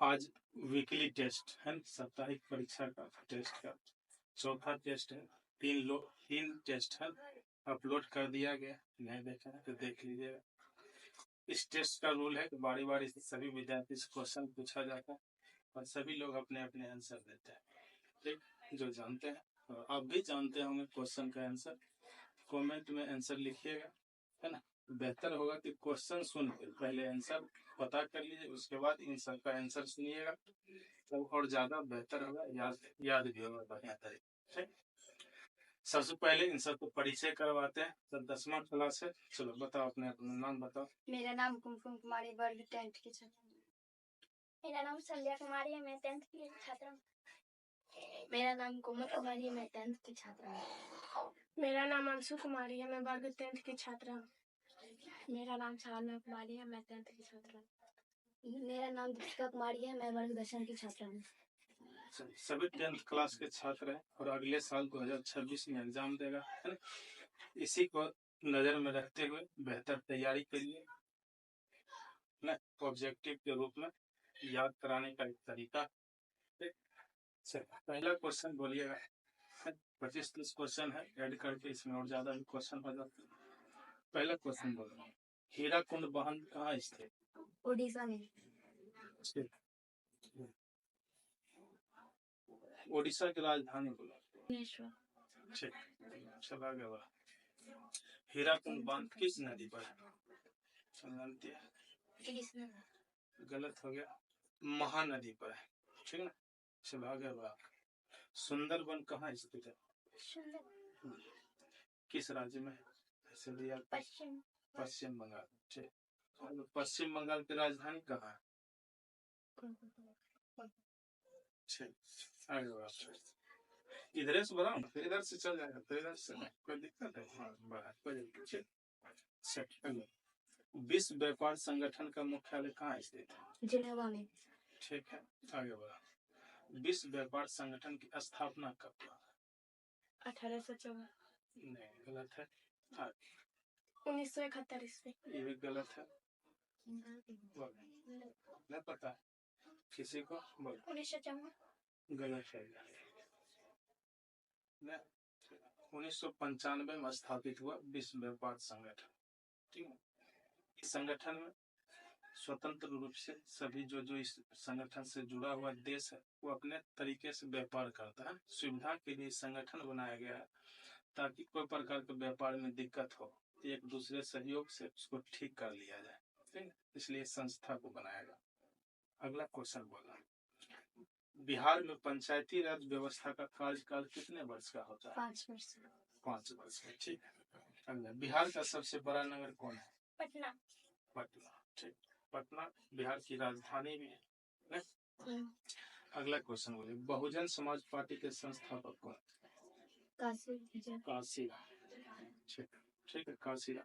आज weekly test है, साप्ताहिक परीक्षा का टेस्ट का चौथा टेस्ट है। तीन टेस्ट है, अपलोड कर दिया गया। नहीं देखा है तो देख लीजिएगा। इस टेस्ट का रूल है कि बारी बारी से सभी विद्यार्थी से क्वेश्चन पूछा जाता है और सभी लोग अपने अपने आंसर देते हैं। ठीक, जो जानते हैं और आप भी जानते होंगे क्वेश्चन का आंसर, कमेंट में आंसर लिखिएगा, है ना। बेहतर होगा कि क्वेश्चन सुन के पहले आंसर पता कर लीजिए, उसके बाद इन सब का आंसर सुनिएगा, तो और ज्यादा बेहतर होगा, याद भी होगा बढ़िया तरीके से। सबसे पहले इन सबको परिचय करवाते हैं। सब 10वां क्लास है। चलो बताओ, अपने अपना नाम बताओ। मेरा नाम कुमकुम कुमारी, वर्ग 10th की छात्रा। मेरा नाम संध्या कुमारी है, मैं 10th की छात्रा हूँ। मेरा नाम कोमल कुमारी है, मैं 10th की छात्रा हूँ। मेरा नाम अंशु कुमारी है, मैं वर्ग 10th की छात्रा हूँ। मेरा नाम शालना कुमारी है, मैं 10th की छात्रा हूँ। मेरा नाम दीपिका कुमारी है, मैं वर्ग 10 की छात्रा हूँ। सभी 10th क्लास के छात्र हैं और अगले साल 2026 में एग्जाम देगा, है ना। इसी को नजर में रखते हुए बेहतर तैयारी करिए ना, ऑब्जेक्टिव के रूप में याद कराने का एक तरीका। पहला क्वेश्चन बोलिएगा। 25-30 क्वेश्चन है, ऐड करके इसमें और ज्यादा भी क्वेश्चन हो जाते हैं। पहला क्वेश्चन बोल, हीराकुंड बांध कहाँ स्थित? उड़ीसा में। उड़ीसा की राजधानी बोला। भुवनेश्वर। ठीक, चला गया। हीराकुंड बांध किस नदी पर है? जानती है? गलत हो गया, महानदी पर है। ठीक है, चला गया। सुंदरबन कहाँ स्थित है? किस राज्य में? पश्चिम बंगाल। ठीक, पश्चिम बंगाल की राजधानी कहाँ है? इधर से बढ़ाओ, फिर इधर से चल जाएगा, तो इधर से कोई दिक्कत है? विश्व व्यापार संगठन का मुख्यालय कहाँ स्थित है? जिनेवा में। ठीक है, आगे बढ़ा। विश्व व्यापार संगठन की स्थापना कब हुआ? 1814। नहीं, गलत है। 1971 ईस्वी। ये भी गलत है। नहीं पता किसी को? 1954। गलत है। 1995 में स्थापित हुआ विश्व व्यापार संगठन। ठीक है, इस संगठन में स्वतंत्र रूप से सभी जो इस संगठन से जुड़ा हुआ देश है वो अपने तरीके से व्यापार करता है। सुविधा के लिए संगठन बनाया गया है ताकि कोई प्रकार के व्यापार में दिक्कत हो, एक दूसरे सहयोग से उसको ठीक कर लिया जाए। ठीक, इसलिए संस्था को बनाया गया। अगला क्वेश्चन बोला, बिहार में पंचायती राज व्यवस्था का कार्यकाल कितने वर्ष का होता है? 5 वर्ष। 5 वर्ष का। ठीक है, बिहार का सबसे बड़ा नगर कौन है? पटना। पटना। ठीक, पटना बिहार की राजधानी भी है। अगला क्वेश्चन बोले, बहुजन समाज पार्टी के संस्थापक कौन? काशी। ठीक है, काशी।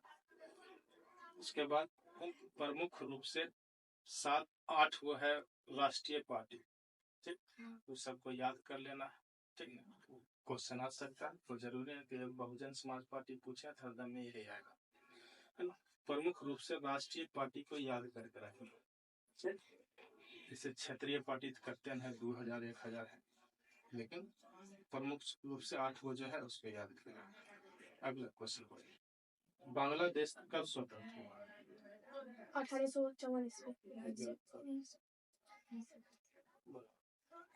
उसके बाद प्रमुख रूप से 7-8 वो है राष्ट्रीय पार्टी। ठीक, तो सबको याद कर लेना। ठीक है, क्वेश्चन आ सकता है तो जरूरी है कि बहुजन समाज पार्टी पूछे तो हरदम में यही आएगा, है ना। प्रमुख रूप से राष्ट्रीय पार्टी को याद करके रखें। इसे क्षेत्रीय पार्टी करते हैं 2000 1000 है, लेकिन प्रमुख रूप से 8 वो जो है उसको याद करें। अगला क्वेश्चन, बांग्लादेश कब स्वतंत्र हुआ? 1854 ईस्वी।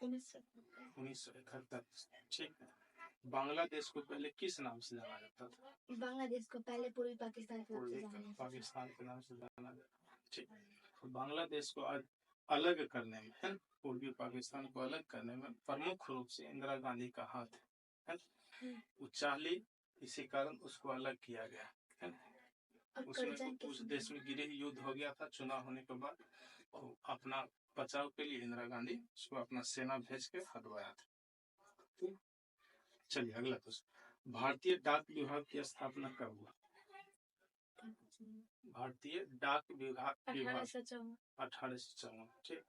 1971। ठीक है, बांग्लादेश को पहले किस नाम से जाना जाता था? बांग्लादेश को पहले पूर्वी पाकिस्तान के नाम से जाना जाता था। पाकिस्तान के नाम से जाना जाता। ठीक, बांग्लादेश को अलग करने में, है, पूर्वी पाकिस्तान को अलग करने में प्रमुख रूप से इंदिरा गांधी का हाथ है। वो चाहली, इसी कारण उसको अलग किया गया, है। उसमें उस देश में गृह युद्ध हो गया था चुनाव होने के बाद, और अपना बचाव के लिए इंदिरा गांधी उसको अपना सेना भेज के हटवाया था। चलिए अगला क्वेश्चन, भारतीय डाक विभाग की स्थापना कब हुआ? भारतीय डाक विभाग 1854। ठीक,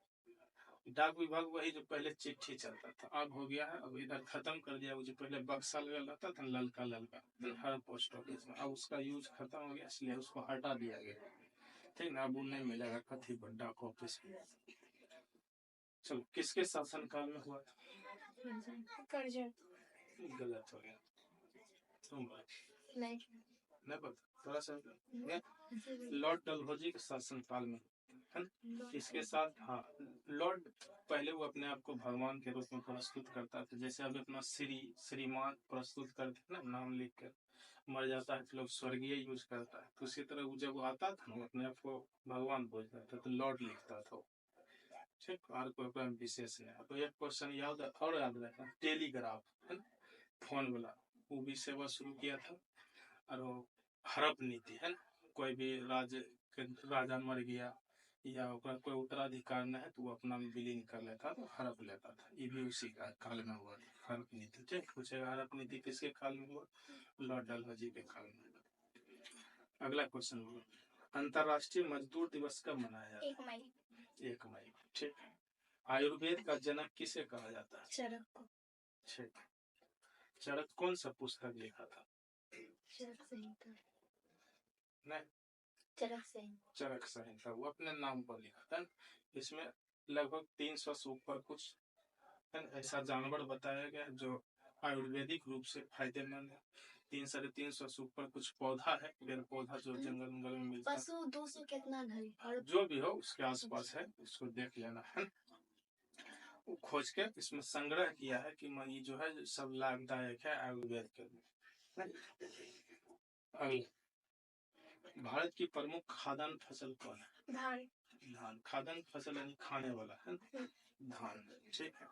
डाक विभाग वही जो पहले चिट्ठी चलता था, अब हो गया है, अब इधर खत्म कर दिया। वो जो पहले बक्सा लगा रहता था ललका हर पोस्ट ऑफिस में, अब उसका यूज खत्म हो गया, इसलिए उसको हटा दिया गया। ठीक ना, अब नहीं मिलेगा कथी पर डाक ऑफिस में। चलो, किसके शासनकाल में हुआ? कर्जन। गलत हो गया। तुम नहीं नहीं पता, थोड़ा सा लॉर्ड डलहौजी के शासनकाल में है ना? इसके साथ हाँ, लॉर्ड पहले वो अपने आप को भगवान के रूप में प्रस्तुत करता था, जैसे अभी अपना श्रीमान प्रस्तुत करते हैं ना, नाम लिख कर मर जाता है तो लोग स्वर्गीय यूज करता है, तो उसी तरह वो जब वो आता था ना, अपने आप को भगवान बोलता था तो लॉर्ड लिखता था। ठीक, और कोई विशेष नहीं। तो एक क्वेश्चन याद और याद रखना, टेलीग्राफ है ना, फोन वाला, वो भी सेवा शुरू किया था। और वो हड़प नीति है ना, कोई भी राजा मर गया या कोई उत्तराधिकार न है तो वो अपना विलीन कर लेता तो हड़प लेता था। ये भी उसी का काल में हुआ था, हड़प नीति। ठीक, पूछेगा हड़प नीति किसके काल में हुआ? लॉर्ड डलहौजी के काल में। अगला क्वेश्चन हुआ, अंतरराष्ट्रीय मजदूर दिवस कब मनाया जाता है? 1 मई। 1 मई। ठीक, आयुर्वेद का जनक किसे कहा जाता है? चरक को। ठीक, चरक कौन सा पुस्तक लिखा था? चरक संहिता। नहीं, चरक संहिता। चरक संहिता वो अपने नाम पर लिखा था। इसमें लगभग 300 से ऊपर कुछ ऐसा जानवर बताया गया जो आयुर्वेदिक रूप से फायदेमंद है। 300-350 से ऊपर कुछ पौधा है, पेड़ पौधा जो जंगल में मिलता है। पशु 200 कितना घर जो भी हो उसके आसपास है, उसको देख लेना है। वो खोज के इसमें संग्रह किया है कि ये जो है सब लाभदायक है आयुर्वेद के लिए। अगले, भारत की प्रमुख खाद्यान्न फसल कौन है? धान। धान। खाद्यान्न फसल यानी खाने वाला है धान। ठीक है,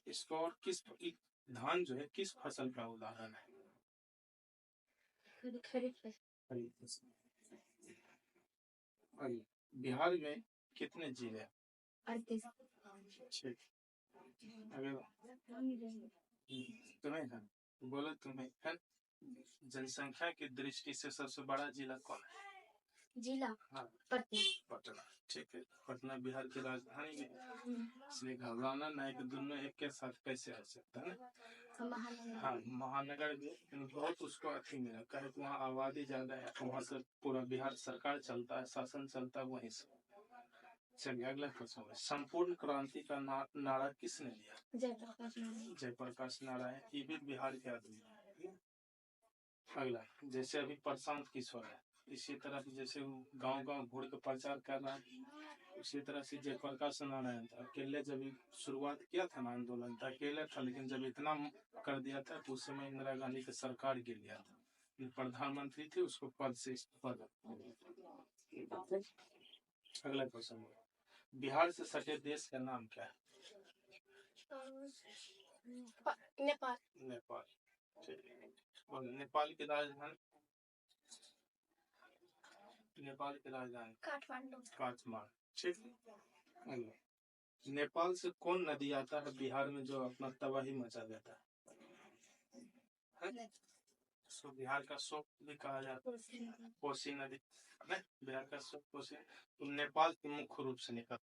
इसको और किस धान जो है किस फसल का उदाहरण है? खरीफ। बिहार में कितने जिले? 38। ठीक, अगर तुम्हें है बोलो, तुम्हें है जनसंख्या की दृष्टि से सबसे बड़ा जिला कौन है? जिला हाँ, पटना। पटना। ठीक है, पटना बिहार की राजधानी है, इसलिए घबराना नहीं कि दोनों एक के साथ कैसे आ सकता है ना। हाँ, महानगर भी बहुत उसको अथी मिला, कहे कि वहाँ आबादी ज्यादा है, वहाँ से पूरा बिहार सरकार चलता है, शासन चलता है वहीं से। चलिए अगला क्वेश्चन है, संपूर्ण क्रांति का नारा किसने दिया? जयप्रकाश नारायण। ये भी बिहार के आदमी है। अगला, जैसे अभी प्रशांत किशोर है, इसी तरह से जैसे गांव गांव घूर के प्रचार कर रहा है, उसी तरह से जयप्रकाश नारायण था, अकेले जब शुरुआत किया था ना आंदोलन था, अकेले था, लेकिन जब इतना कर दिया था तो उस समय इंदिरा गांधी की सरकार गिर गया था, प्रधानमंत्री थे, उसको पद से इस्तीफा। अगला क्वेश्चन, बिहार से सटे देश का नाम क्या है? नेपाल। नेपाल। और नेपाल की राजधानी? नेपाल की राजधानी काठमांडू। ठीक, नेपाल से कौन नदी आता है बिहार में जो अपना तबाही मचा देता है? उसको बिहार का शोक भी कहा जाता है, कोसी नदी। बिहार का शोक कोसी, तो नेपाल के मुख्य रूप से निकल